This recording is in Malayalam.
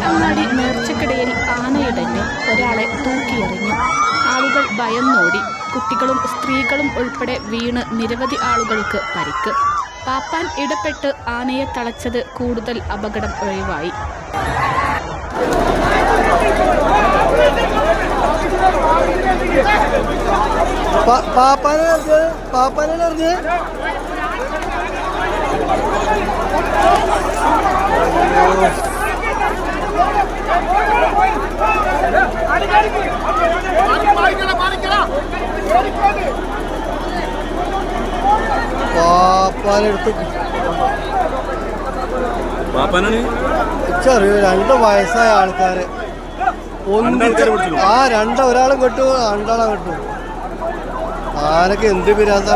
അങ്ങാടി നേർച്ചക്കിടയിൽ ആനയിടഞ്ഞു ഒരാളെ തൂക്കിയെറിഞ്ഞു. ആളുകൾ ഭയന്നോടി. കുട്ടികളും സ്ത്രീകളും ഉൾപ്പെടെ വീണ് നിരവധി ആളുകൾക്ക് പരിക്ക്. പാപ്പാൻ ഇടപെട്ട് ആനയെ തളച്ചത് കൂടുതൽ അപകടം ഒഴിവായി. രണ്ട് വയസ്സായ ആൾക്കാര് ഒരാളെ കെട്ടു, രണ്ടാളെ കെട്ടു. ആനക്ക് എന്ത് പിരാന്ത.